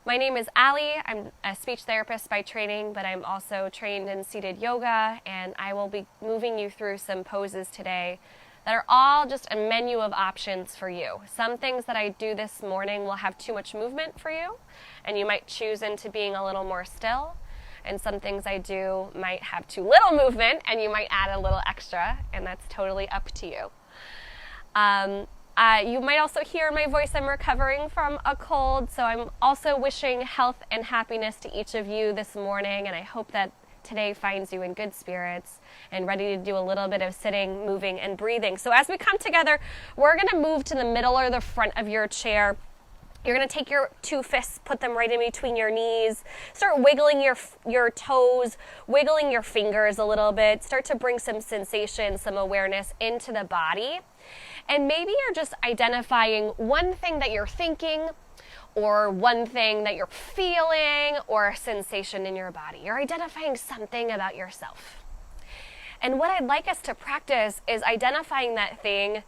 My name is Alli. I'm a speech therapist by training, but I'm also trained in seated yoga, and I will be moving you through some poses today that are all just a menu of options for you. Some things that I do this morning will have too much movement for you, and you might choose into being a little more still. And some things I do might have too little movement, and you might add a little extra, and that's totally up to you. You might also hear my voice. I'm recovering from a cold, so I'm also wishing health and happiness to each of you this morning, and I hope that today finds you in good spirits and ready to do a little bit of sitting, moving, and breathing. So as we come together, we're going to move to the middle or the front of your chair. You're going to take your two fists, put them right in between your knees. Start wiggling your toes, wiggling your fingers a little bit. Start to bring some sensation, some awareness into the body. And maybe you're just identifying one thing that you're thinking, or one thing that you're feeling, or a sensation in your body. You're identifying something about yourself. And what I'd like us to practice is identifying that thing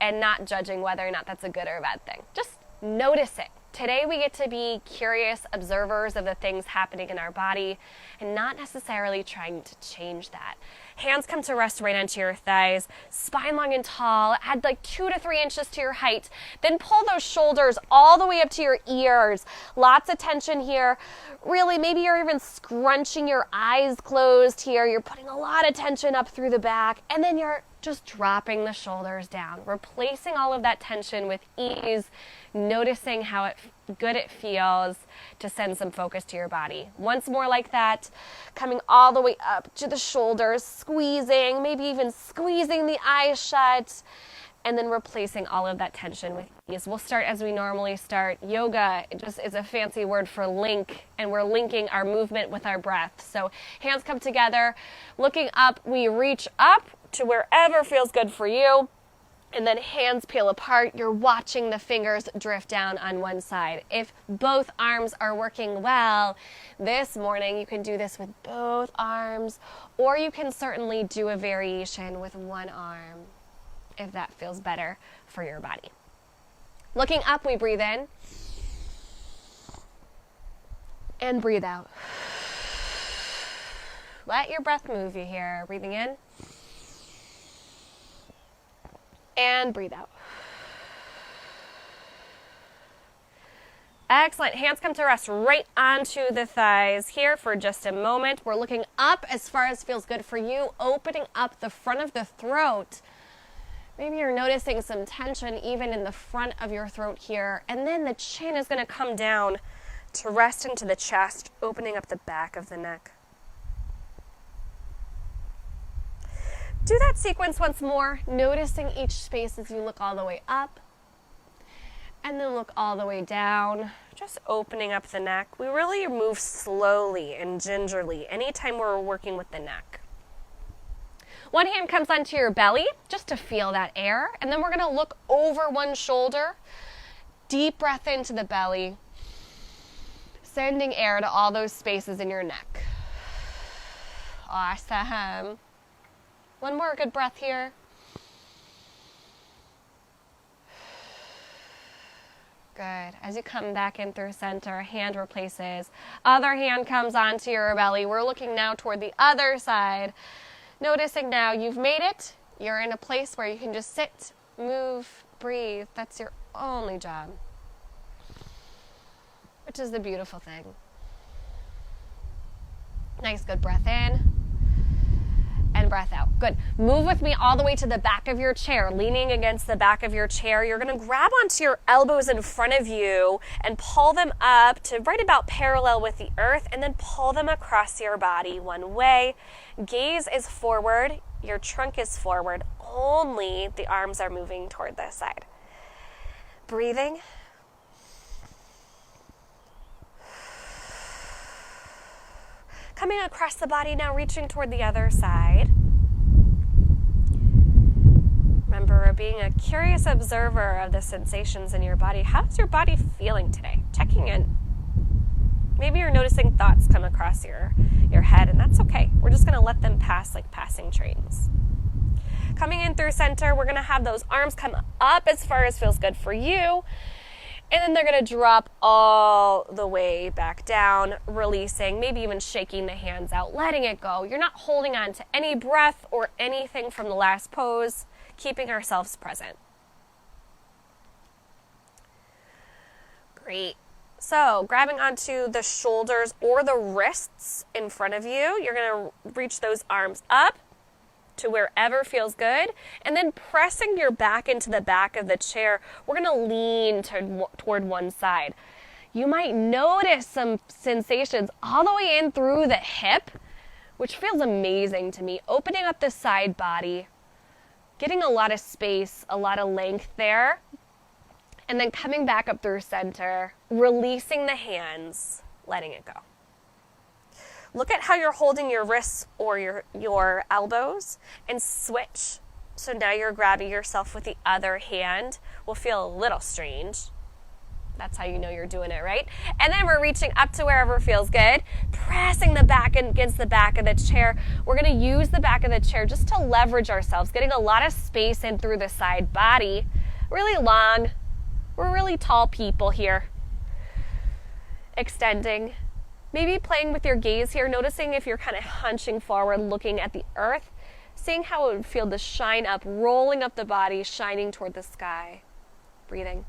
and not judging whether or not that's a good or a bad thing. Just notice it. Today we get to be curious observers of the things happening in our body and not necessarily trying to change that. Hands come to rest right onto your thighs, spine long and tall, add like 2 to 3 inches to your height. Then pull those shoulders all the way up to your ears. Lots of tension here. Really, maybe you're even scrunching your eyes closed here. You're putting a lot of tension up through the back, and then you're just dropping the shoulders down, replacing all of that tension with ease, noticing how good it feels to send some focus to your body. Once more like that, coming all the way up to the shoulders, squeezing, maybe even squeezing the eyes shut, and then replacing all of that tension with ease. We'll start as we normally start. Yoga just is a fancy word for link, and we're linking our movement with our breath. So hands come together, looking up, we reach up to wherever feels good for you. And then hands peel apart. You're watching the fingers drift down on one side. If both arms are working well, this morning you can do this with both arms, or you can certainly do a variation with one arm if that feels better for your body. Looking up, we breathe in and breathe out. Let your breath move you here. Breathing in and breathe out. Excellent. Hands come to rest right onto the thighs here for just a moment. We're looking up as far as feels good for you, opening up the front of the throat. Maybe you're noticing some tension even in the front of your throat here, and then the chin is going to come down to rest into the chest, opening up the back of the neck. Do that sequence once more, noticing each space as you look all the way up and then look all the way down, just opening up the neck. We really move slowly and gingerly anytime we're working with the neck. One hand comes onto your belly just to feel that air, and then we're going to look over one shoulder. Deep breath into the belly, sending air to all those spaces in your neck. Awesome. One more good breath here. Good. As you come back in through center, hand replaces. Other hand comes onto your belly. We're looking now toward the other side. Noticing now you've made it. You're in a place where you can just sit, move, breathe. That's your only job, which is the beautiful thing. Nice, good breath in and breath out. Good. Move with me all the way to the back of your chair, leaning against the back of your chair. You're going to grab onto your elbows in front of you and pull them up to right about parallel with the earth, and then pull them across your body one way. Gaze is forward. Your trunk is forward. Only the arms are moving toward the side. Breathing. Coming across the body now, reaching toward the other side. Remember, being a curious observer of the sensations in your body. How's your body feeling today? Checking in. Maybe you're noticing thoughts come across your head, and that's okay. We're just going to let them pass like passing trains. Coming in through center, we're going to have those arms come up as far as feels good for you. And then they're going to drop all the way back down, releasing, maybe even shaking the hands out, letting it go. You're not holding on to any breath or anything from the last pose, keeping ourselves present. Great. So grabbing onto the shoulders or the wrists in front of you, you're going to reach those arms up to wherever feels good, and then pressing your back into the back of the chair, we're going to lean toward one side. You might notice some sensations all the way in through the hip, which feels amazing to me. Opening up the side body, getting a lot of space, a lot of length there, and then coming back up through center, releasing the hands, letting it go. Look at how you're holding your wrists or your elbows and switch. So now you're grabbing yourself with the other hand. Will feel a little strange. That's how you know you're doing it, right? And then we're reaching up to wherever feels good, pressing the back against the back of the chair. We're going to use the back of the chair just to leverage ourselves, getting a lot of space in through the side body. Really long. We're really tall people here. Extending. Maybe playing with your gaze here, noticing if you're kind of hunching forward, looking at the earth, seeing how it would feel to shine up, rolling up the body, shining toward the sky. Breathing.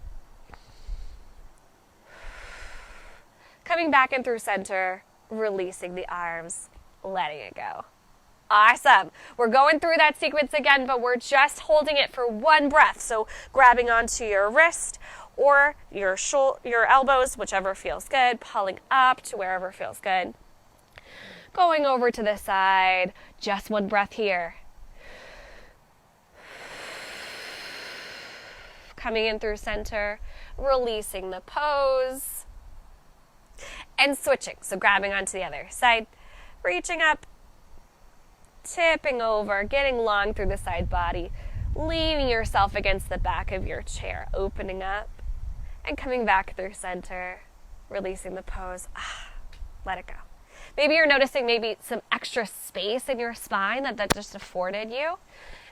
Coming back in through center, releasing the arms, letting it go. Awesome. We're going through that sequence again, but we're just holding it for one breath. So grabbing onto your wrist or your elbows, whichever feels good, pulling up to wherever feels good. Going over to the side, just one breath here. Coming in through center, releasing the pose, and switching. So grabbing onto the other side, reaching up, tipping over, getting long through the side body, leaning yourself against the back of your chair, opening up, and coming back through center, releasing the pose. Let it go. Maybe you're noticing maybe some extra space in your spine that just afforded you.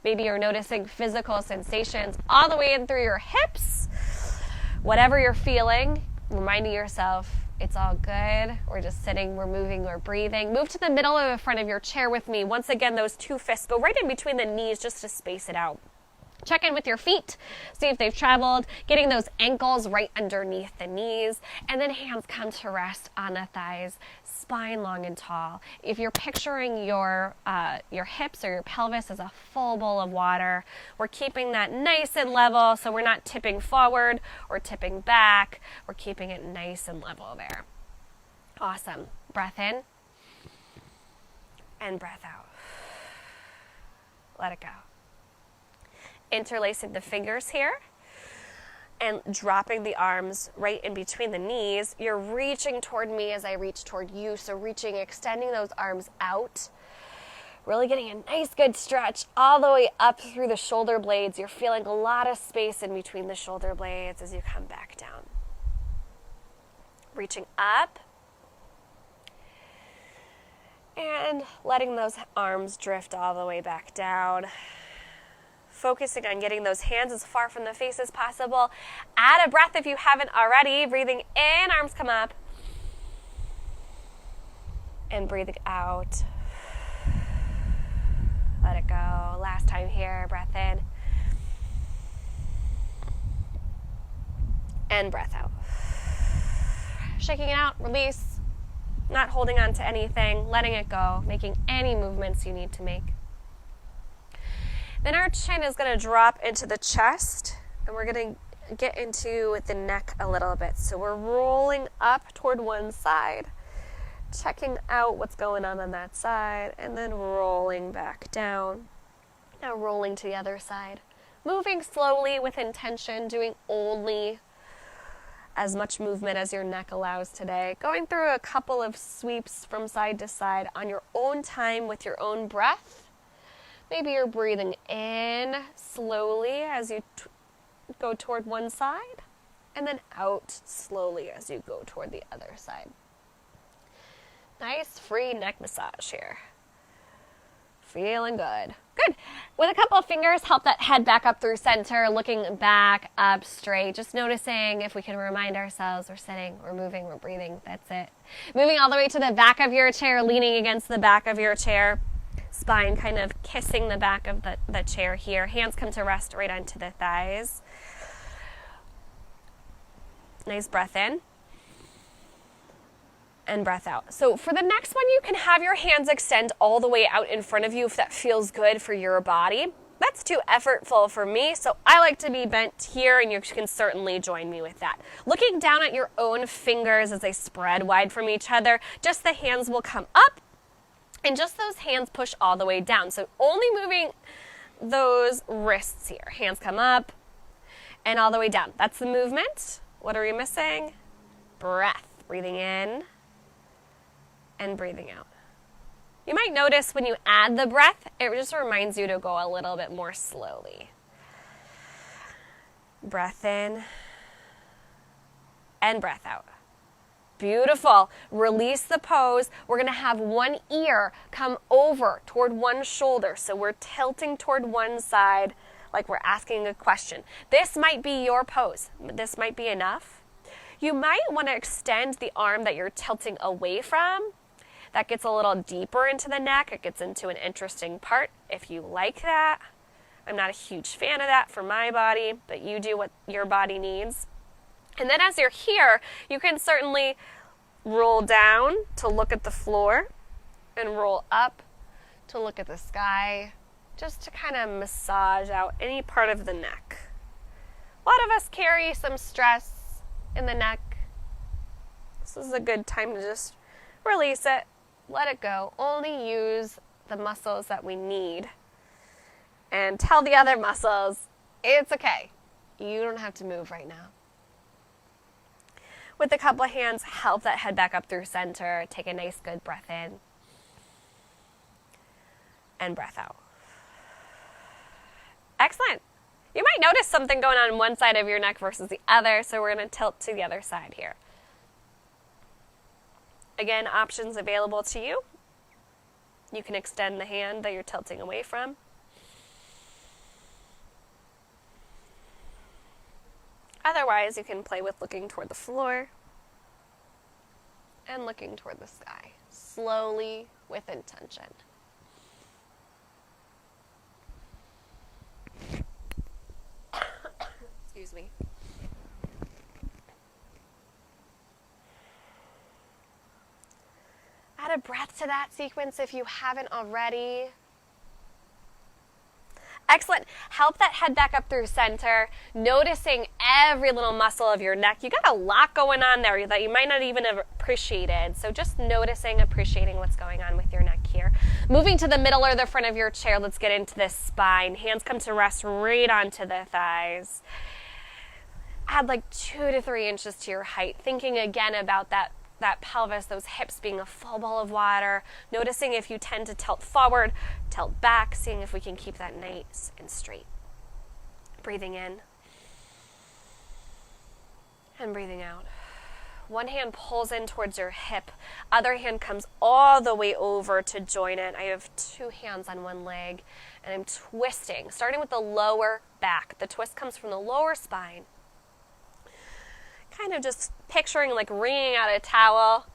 Maybe you're noticing physical sensations all the way in through your hips. Whatever you're feeling, reminding yourself it's all good. We're just sitting, we're moving, we're breathing. Move to the middle of the front of your chair with me. Once again, those two fists go right in between the knees just to space it out. Check in with your feet, see if they've traveled, getting those ankles right underneath the knees, and then hands come to rest on the thighs, spine long and tall. If you're picturing your hips or your pelvis as a full bowl of water, we're keeping that nice and level so we're not tipping forward or tipping back. We're keeping it nice and level there. Awesome. Breath in and breath out. Let it go. Interlacing the fingers here and dropping the arms right in between the knees. You're reaching toward me as I reach toward you. So reaching, extending those arms out, really getting a nice good stretch all the way up through the shoulder blades. You're feeling a lot of space in between the shoulder blades as you come back down. Reaching up and letting those arms drift all the way back down. Focusing on getting those hands as far from the face as possible. Add a breath if you haven't already. Breathing in, arms come up. And breathing out. Let it go. Last time here, breath in. And breath out. Shaking it out, release. Not holding on to anything, letting it go, making any movements you need to make. Then our chin is going to drop into the chest, and we're going to get into the neck a little bit. So we're rolling up toward one side, checking out what's going on that side, and then rolling back down. Now rolling to the other side. Moving slowly with intention, doing only as much movement as your neck allows today. Going through a couple of sweeps from side to side on your own time with your own breath. Maybe you're breathing in slowly as you go toward one side, and then out slowly as you go toward the other side. Nice free neck massage here. Feeling good. Good. With a couple of fingers, help that head back up through center, looking back, up, straight. Just noticing if we can remind ourselves we're sitting, we're moving, we're breathing. That's it. Moving all the way to the back of your chair, leaning against the back of your chair. Spine kind of kissing the back of the chair here. Hands come to rest right onto the thighs. Nice breath in. And breath out. So for the next one, you can have your hands extend all the way out in front of you if that feels good for your body. That's too effortful for me, so I like to be bent here, and you can certainly join me with that. Looking down at your own fingers as they spread wide from each other, just the hands will come up, and just those hands push all the way down. So only moving those wrists here. Hands come up and all the way down. That's the movement. What are we missing? Breath. Breathing in and breathing out. You might notice when you add the breath, it just reminds you to go a little bit more slowly. Breath in and breath out. Beautiful. Release the pose. We're going to have one ear come over toward one shoulder. So we're tilting toward one side like we're asking a question. This might be your pose. This might be enough. You might want to extend the arm that you're tilting away from. That gets a little deeper into the neck. It gets into an interesting part if you like that. I'm not a huge fan of that for my body, but you do what your body needs. And then as you're here, you can certainly roll down to look at the floor and roll up to look at the sky, just to kind of massage out any part of the neck. A lot of us carry some stress in the neck. This is a good time to just release it, let it go. Only use the muscles that we need and tell the other muscles, it's okay. You don't have to move right now. With a couple of hands, help that head back up through center. Take a nice good breath in and breath out. Excellent. You might notice something going on one side of your neck versus the other, so we're going to tilt to the other side here. Again, options available to you. You can extend the hand that you're tilting away from. Otherwise, you can play with looking toward the floor and looking toward the sky, slowly with intention. Excuse me. Add a breath to that sequence if you haven't already. Excellent. Help that head back up through center, noticing every little muscle of your neck. You got a lot going on there that you might not even have appreciated. So just noticing, appreciating what's going on with your neck here. Moving to the middle or the front of your chair, let's get into this spine. Hands come to rest right onto the thighs. Add like 2 to 3 inches to your height. Thinking again about that pelvis, those hips being a full bowl of water. Noticing if you tend to tilt forward, tilt back, seeing if we can keep that nice and straight. Breathing in and breathing out. One hand pulls in towards your hip. Other hand comes all the way over to join it. I have 2 hands on one leg and I'm twisting, starting with the lower back. The twist comes from the lower spine. Kind of just picturing like wringing out a towel,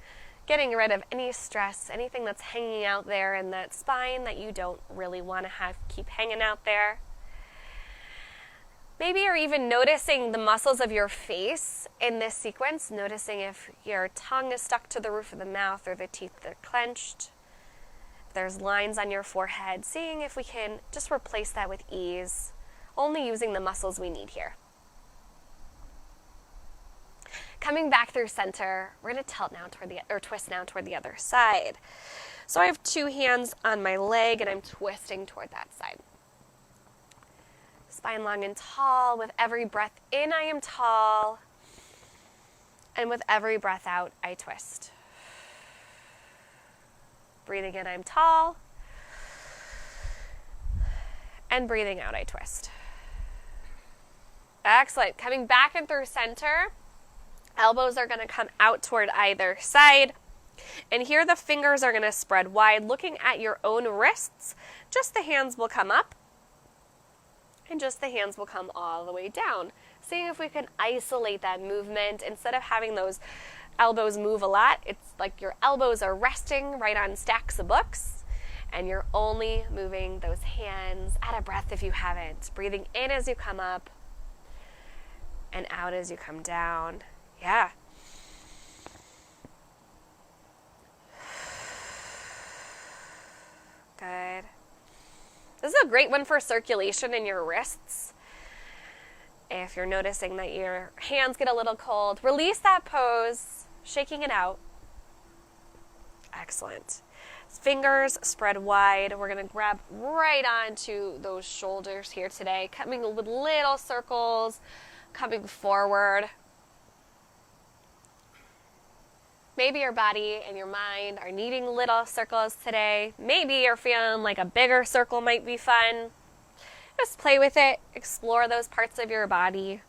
getting rid of any stress, anything that's hanging out there in that spine that you don't really want to have keep hanging out there. Maybe you're even noticing the muscles of your face in this sequence, noticing if your tongue is stuck to the roof of the mouth or the teeth are clenched. If there's lines on your forehead, seeing if we can just replace that with ease, only using the muscles we need here. Coming back through center, we're going to tilt now twist now toward the other side. So I have 2 hands on my leg and I'm twisting toward that side. Spine long and tall. With every breath in, I am tall. And with every breath out, I twist. Breathing in, I'm tall. And breathing out, I twist. Excellent. Coming back and through center. Elbows are going to come out toward either side. And here the fingers are going to spread wide, looking at your own wrists. Just the hands will come up, and just the hands will come all the way down. Seeing if we can isolate that movement instead of having those elbows move a lot. It's like your elbows are resting right on stacks of books, and you're only moving those hands. Add a breath if you haven't. Breathing in as you come up, and out as you come down. Yeah. Good. This is a great one for circulation in your wrists. If you're noticing that your hands get a little cold, release that pose, shaking it out. Excellent. Fingers spread wide. We're going to grab right onto those shoulders here today, coming with little circles, coming forward. Maybe your body and your mind are needing little circles today. Maybe you're feeling like a bigger circle might be fun. Just play with it. Explore those parts of your body.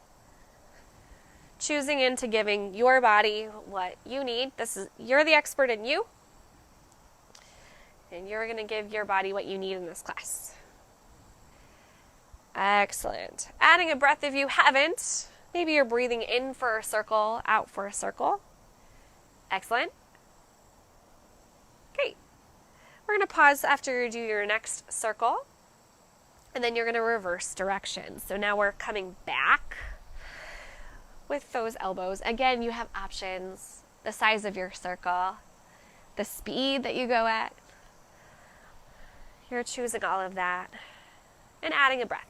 Choosing into giving your body what you need. You're the expert in you. And you're going to give your body what you need in this class. Excellent. Adding a breath if you haven't. Maybe you're breathing in for a circle, out for a circle. Excellent. Great. We're going to pause after you do your next circle, and then you're going to reverse direction. So now we're coming back with those elbows. Again, you have options, the size of your circle, the speed that you go at. You're choosing all of that and adding a breath.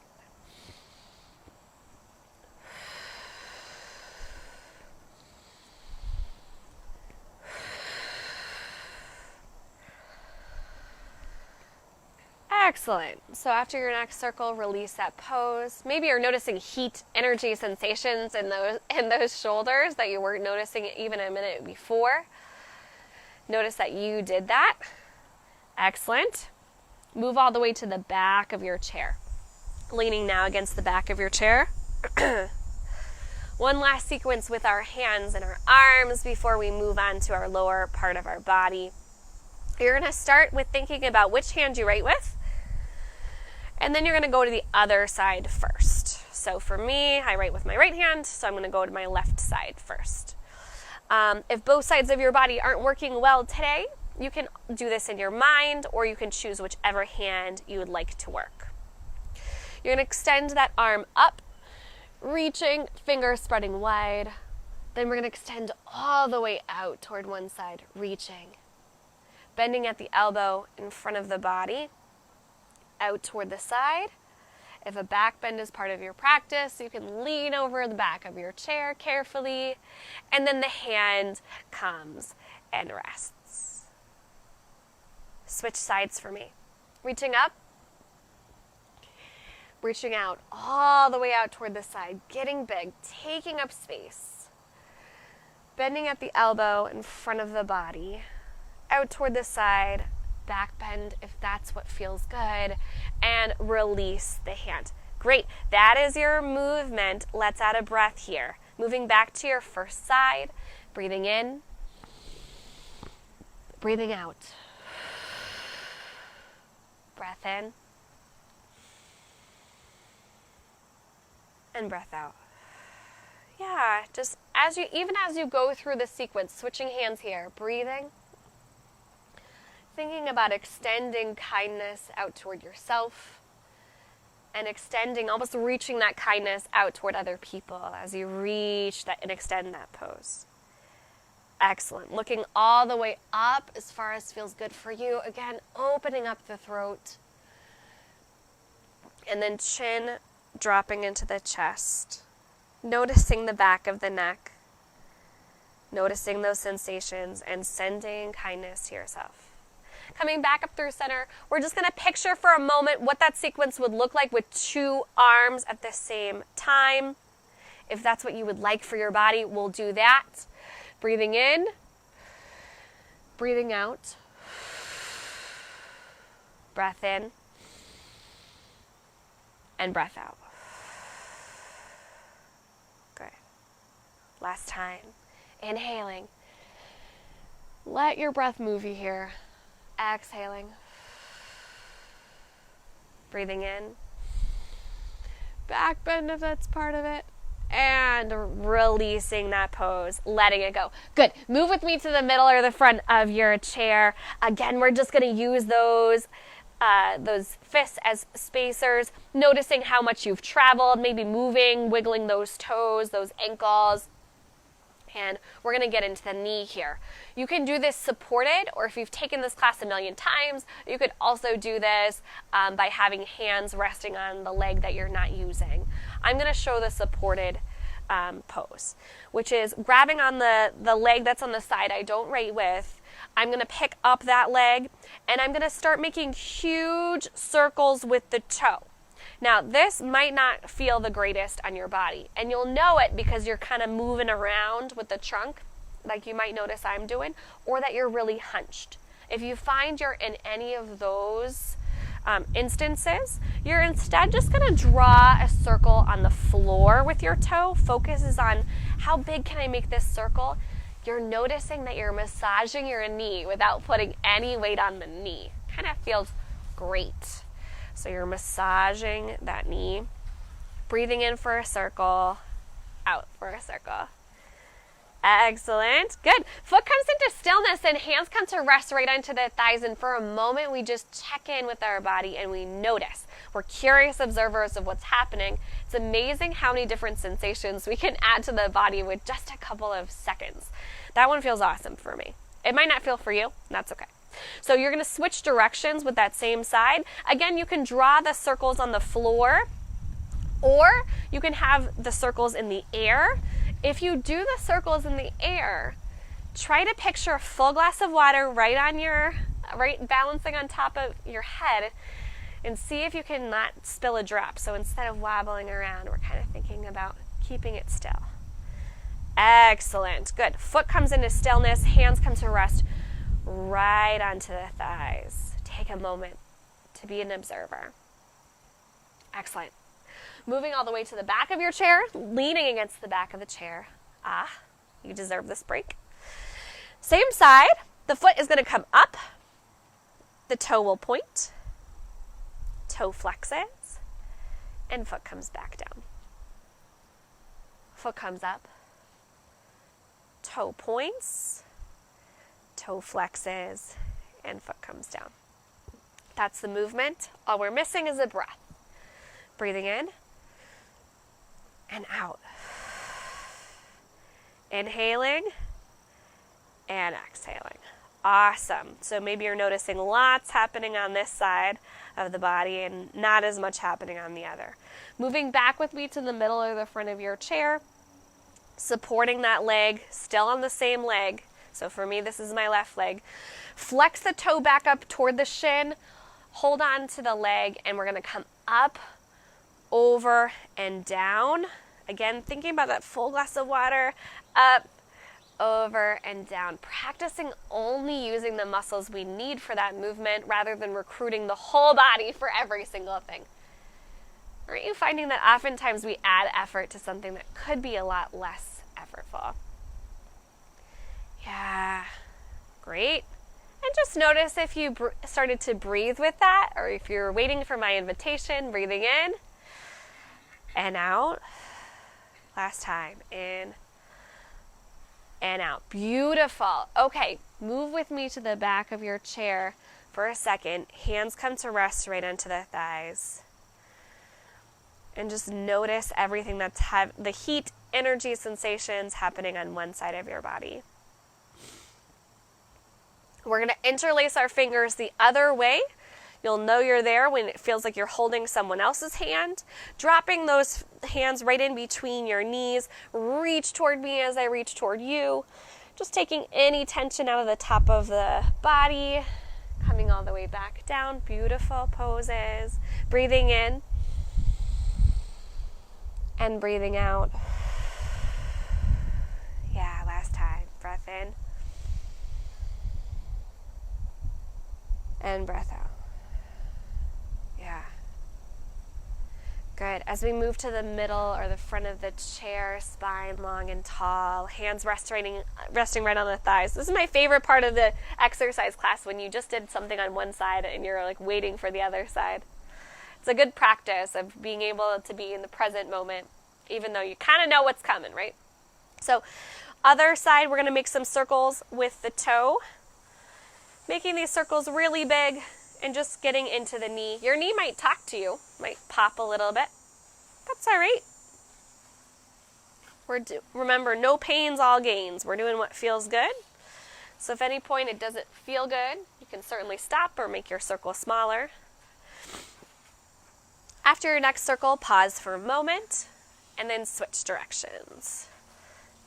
Excellent. So after your next circle, release that pose. Maybe you're noticing heat, energy, sensations in those shoulders that you weren't noticing even a minute before. Notice that you did that. Excellent. Move all the way to the back of your chair. Leaning now against the back of your chair. One last sequence with our hands and our arms before we move on to our lower part of our body. You're going to start with thinking about which hand you write with. And then you're going to go to the other side first. So for me, I write with my right hand, so I'm going to go to my left side first. If both sides of your body aren't working well today, you can do this in your mind, or you can choose whichever hand you would like to work. You're going to extend that arm up, reaching, fingers spreading wide. Then we're going to extend all the way out toward one side, reaching. Bending at the elbow in front of the body, out toward the side. If a back bend is part of your practice, you can lean over the back of your chair carefully, and then the hand comes and rests. Switch sides for me. Reaching up, reaching out all the way out toward the side, getting big, taking up space. Bending at the elbow in front of the body, out toward the side, back bend if that's what feels good, and release the hand. Great. That is your movement. Let's add a breath here. Moving back to your first side, breathing in, breathing out. Breath in, and breath out. Yeah, just even as you go through the sequence, switching hands here, breathing, thinking about extending kindness out toward yourself and extending, almost reaching that kindness out toward other people as you reach that and extend that pose. Excellent. Looking all the way up as far as feels good for you. Again, opening up the throat. And then chin dropping into the chest. Noticing the back of the neck. Noticing those sensations and sending kindness to yourself. Coming back up through center, we're just going to picture for a moment what that sequence would look like with two arms at the same time. If that's what you would like for your body, we'll do that. Breathing in, breathing out, breath in, and breath out. Good. Last time. Inhaling. Let your breath move you here. Exhaling. Breathing in. Back bend if that's part of it. And releasing that pose, letting it go. Good. Move with me to the middle or the front of your chair. Again, we're just going to use those fists as spacers, noticing how much you've traveled, maybe moving, wiggling those toes, those ankles. And we're going to get into the knee here. You can do this supported, or if you've taken this class a million times, you could also do this by having hands resting on the leg that you're not using. I'm going to show the supported pose, which is grabbing on the leg that's on the side I don't write with. I'm going to pick up that leg, and I'm going to start making huge circles with the toe. Now, this might not feel the greatest on your body, and you'll know it because you're kind of moving around with the trunk, like you might notice I'm doing, or that you're really hunched. If you find you're in any of those instances, you're instead just going to draw a circle on the floor with your toe. Focus is on how big can I make this circle. You're noticing that you're massaging your knee without putting any weight on the knee. Kind of feels great. So you're massaging that knee, breathing in for a circle, out for a circle. Excellent. Good. Foot comes into stillness and hands come to rest right onto the thighs. And for a moment, we just check in with our body and we notice. We're curious observers of what's happening. It's amazing how many different sensations we can add to the body with just a couple of seconds. That one feels awesome for me. It might not feel for you. That's okay. So you're going to switch directions with that same side. Again, you can draw the circles on the floor, or you can have the circles in the air. If you do the circles in the air, try to picture a full glass of water right balancing on top of your head, and see if you can not spill a drop. So instead of wobbling around, we're kind of thinking about keeping it still. Excellent. Good. Foot comes into stillness, hands come to rest right onto the thighs. Take a moment to be an observer. Excellent. Moving all the way to the back of your chair, leaning against the back of the chair. You deserve this break. Same side. The foot is going to come up. The toe will point. Toe flexes. And foot comes back down. Foot comes up. Toe points. Toe flexes, and foot comes down. That's the movement. All we're missing is a breath. Breathing in and out. Inhaling and exhaling. Awesome. So maybe you're noticing lots happening on this side of the body and not as much happening on the other. Moving back with me to the middle or the front of your chair, supporting that leg, still on the same leg. So for me, this is my left leg. Flex the toe back up toward the shin. Hold on to the leg, and we're going to come up, over, and down. Again, thinking about that full glass of water. Up, over, and down. Practicing only using the muscles we need for that movement rather than recruiting the whole body for every single thing. Aren't you finding that oftentimes we add effort to something that could be a lot less effortful? Yeah, great. And just notice if you started to breathe with that, or if you're waiting for my invitation, breathing in and out. Last time, in and out. Beautiful. Okay, move with me to the back of your chair for a second. Hands come to rest right onto the thighs. And just notice everything that's the heat, energy, sensations happening on one side of your body. We're going to interlace our fingers the other way. You'll know you're there when it feels like you're holding someone else's hand. Dropping those hands right in between your knees. Reach toward me as I reach toward you. Just taking any tension out of the top of the body. Coming all the way back down. Beautiful poses. Breathing in. And breathing out. Yeah, last time. Breath in. And breath out. Yeah. Good. As we move to the middle or the front of the chair, spine long and tall, hands resting right on the thighs. This is my favorite part of the exercise class, when you just did something on one side and you're like waiting for the other side. It's a good practice of being able to be in the present moment, even though you kind of know what's coming, right? So other side, we're going to make some circles with the toe, making these circles really big and just getting into the knee. Your knee might talk to you, might pop a little bit. That's all right. Remember, no pains, all gains. We're doing what feels good. So if at any point it doesn't feel good, you can certainly stop or make your circle smaller. After your next circle, pause for a moment and then switch directions.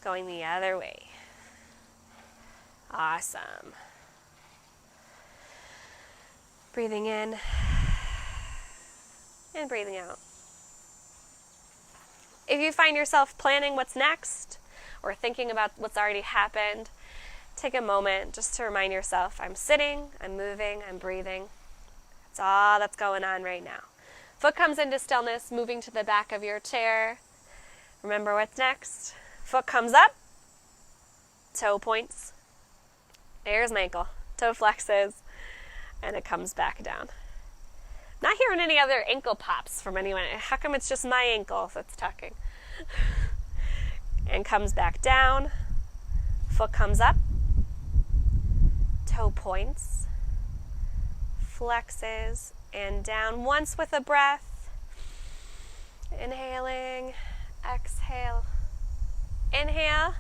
Going the other way. Awesome. Breathing in and breathing out. If you find yourself planning what's next or thinking about what's already happened, take a moment just to remind yourself, I'm sitting, I'm moving, I'm breathing. That's all that's going on right now. Foot comes into stillness, moving to the back of your chair. Remember what's next. Foot comes up, toe points. There's my ankle. Toe flexes, and it comes back down. Not hearing any other ankle pops from anyone. How come it's just my ankle that's tucking? And comes back down. Foot comes up. Toe points. Flexes and down. Once with a breath. Inhaling. Exhale. Inhale.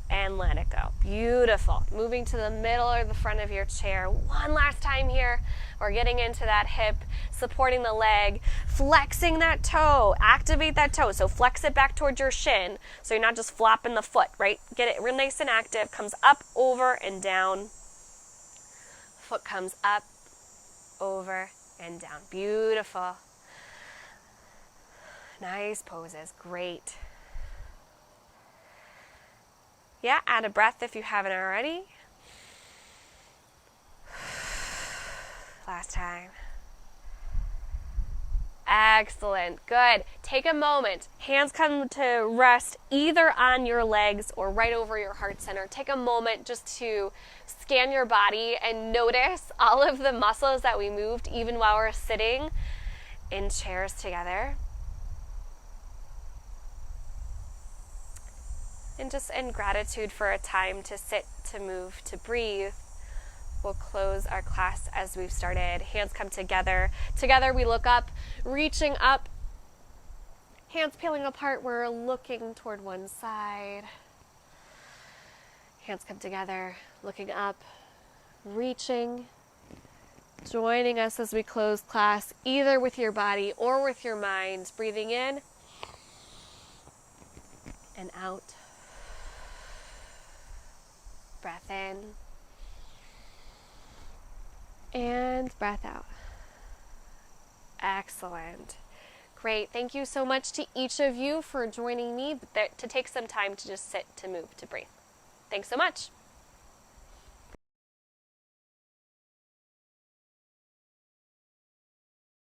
And let it go. Beautiful. Moving to the middle or the front of your chair. One last time here. We're getting into that hip, supporting the leg, flexing that toe. Activate that toe. So flex it back towards your shin so you're not just flopping the foot, right? Get it real nice and active. Comes up, over, and down. Foot comes up, over, and down. Beautiful. Nice poses. Great. Yeah, add a breath if you haven't already. Last time. Excellent. Good. Take a moment. Hands come to rest either on your legs or right over your heart center. Take a moment just to scan your body and notice all of the muscles that we moved even while we're sitting in chairs together. And just in gratitude for a time to sit, to move, to breathe, we'll close our class as we've started. Hands come together. Together we look up, reaching up. Hands peeling apart, we're looking toward one side. Hands come together, looking up, reaching, joining us as we close class, either with your body or with your mind. Breathing in and out. Breath in and breath out. Excellent. Great. Thank you so much to each of you for joining me to take some time to just sit, to move, to breathe. Thanks so much.